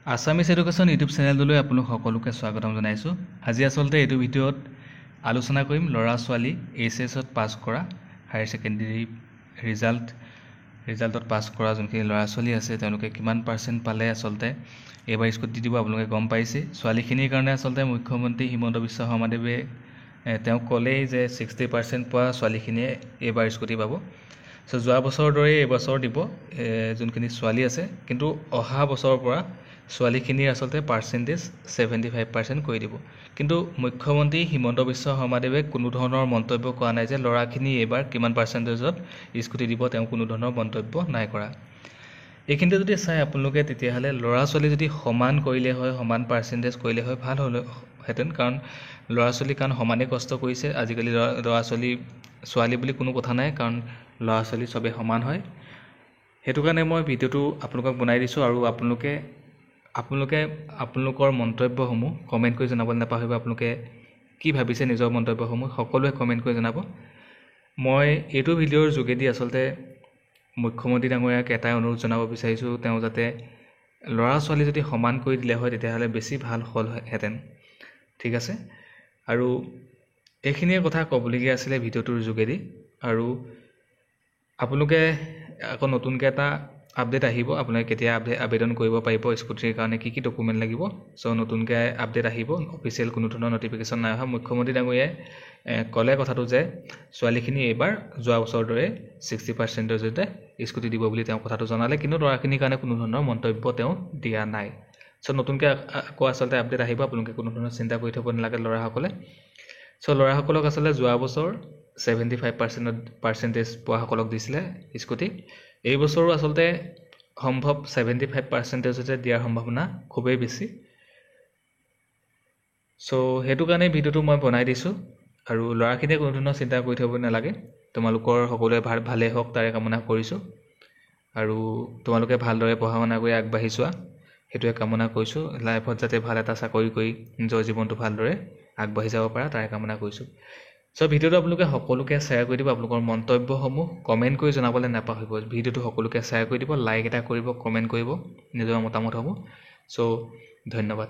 Assamese education YouTube চেনেলটোলৈ আপোনালোক সকলোকে স্বাগতম জনাইছোঁ। আজি আচলতে এইটো ভিডিঅ'ত আলোচনা কৰিম ল'ৰা ছোৱালী এইচএছত পাছ কৰা হায়াৰ ছেকেণ্ডেৰী ৰিজাল্টত পাছ কৰা যোনখিনি ল'ৰা ছোৱালী আছে তেওঁলোকে কিমান পাৰ্চেণ্ট পালে আচলতে এইবাৰ স্কুটি দিব আপোনালোকে গম পাইছে। ছোৱালীখিনিৰ কাৰণে আচলতে মুখ্যমন্ত্ৰী হিমন্ত বিশ্ব শৰ্মাদেৱে তেওঁ ক'লেই যে 60% পোৱা ছোৱালীখিনিয়ে এইবাৰ স্কুটি পাব। যোৱা বছৰৰ দৰে এইবছৰ দিব যোনখিনি ছোৱালী আছে, কিন্তু অহা বছৰৰ পৰা ছোৱালীখিনিৰ আচলতে পাৰ্চেণ্টেজ 75% কৰি দিব। কিন্তু মুখ্যমন্ত্ৰী হিমন্ত বিশ্ব শৰ্মাদেৱে কোনো ধৰণৰ মন্তব্য কৰা নাই যে ল'ৰাখিনি এইবাৰ কিমান পাৰ্চেণ্টেজত স্কুটি দিব, তেওঁ কোনো ধৰণৰ মন্তব্য নাই কৰা। এইখিনিতে যদি চাই আপোনালোকে তেতিয়াহ'লে ল'ৰা ছোৱালী যদি সমান কৰিলে হয়, সমান পাৰ্চেণ্টেজ কৰিলে হয় ভাল হ'লহেঁতেন। কাৰণ ল'ৰা ছোৱালী সমানেই কষ্ট কৰিছে। আজিকালি ল'ৰা ছোৱালী বুলি কোনো কথা নাই, কাৰণ ল'ৰা ছোৱালী চবেই সমান হয়। সেইটো কাৰণে মই ভিডিঅ'টো আপোনালোকক বনাই দিছোঁ, আৰু আপোনালোকে আপোনালোকৰ মন্তব্যসমূহ কমেণ্ট কৰি জনাবলৈ নাপাহৰিব। আপোনালোকে কি ভাবিছে নিজৰ মন্তব্যসমূহ সকলোৱে কমেণ্ট কৰি জনাব। মই এইটো ভিডিঅ'ৰ যোগেদি আচলতে মুখ্যমন্ত্ৰী ডাঙৰীয়াক এটাই অনুৰোধ জনাব বিচাৰিছোঁ, তেওঁ যাতে ল'ৰা ছোৱালী যদি সমান কৰি দিলে হয় তেতিয়াহ'লে বেছি ভাল হ'লহেঁতেন। ঠিক আছে, আৰু এইখিনিয়ে কথা ক'বলগীয়া আছিলে ভিডিঅ'টোৰ যোগেদি। আৰু আপোনালোকে আকৌ নতুনকৈ এটা আপডেট আহিব, আপোনালোকে কেতিয়া আবেদন কৰিব পাৰিব স্কুটিৰ কাৰণে, কি ডকুমেণ্ট লাগিব। নতুনকৈ আপডেট আহিব, অফিচিয়েল কোনো ধৰণৰ নটিফিকেশ্যন নাই অহা। মুখ্যমন্ত্ৰী ডাঙৰীয়াই ক'লে কথাটো যে ছোৱালীখিনি এইবাৰ যোৱা বছৰৰ দৰে 60%তে স্কুটি দিব বুলি তেওঁ কথাটো জনালে, কিন্তু ল'ৰাখিনিৰ কাৰণে কোনো ধৰণৰ মন্তব্য তেওঁ দিয়া নাই। নতুনকৈ আকৌ আচলতে আপডেট আহিব, আপোনালোকে কোনো ধৰণৰ চিন্তা কৰি থ'ব নালাগে ল'ৰাসকলে। ল'ৰাসকলক আচলতে যোৱা বছৰ 75% পোৱাসকলক দিছিলে স্কুটি। এই বছৰো আচলতে সম্ভৱ 75%তে দিয়াৰ সম্ভাৱনা খুবেই বেছি। সেইটো কাৰণে ভিডিঅ'টো মই বনাই দিছোঁ, আৰু ল'ৰাখিনিয়ে কোনো ধৰণৰ চিন্তা কৰি থ'ব নালাগে। তোমালোকৰ সকলোৱে ভালেই হওক তাৰে কামনা কৰিছোঁ, আৰু তোমালোকে ভালদৰে পঢ়া শুনা কৰি আগবাঢ়ি যোৱা সেইটোৱে কামনা কৰিছোঁ। লাইফত যাতে ভাল এটা চাকৰি কৰি নিজৰ জীৱনটো ভালদৰে আগবাঢ়ি যাব পাৰা তাৰে কামনা কৰিছোঁ। ভিডিঅ'টো আপোনালোকে সকলোকে শ্বেয়াৰ কৰি দিব। আপোনালোকৰ মন্তব্যসমূহ কমেণ্ট কৰি জনাবলৈ নাপাহৰিব। ভিডিঅ'টো সকলোকে শ্বেয়াৰ কৰি দিব, লাইক এটা কৰিব, কমেণ্ট কৰিব নিজৰ মতামতসমূহ। ধন্যবাদ।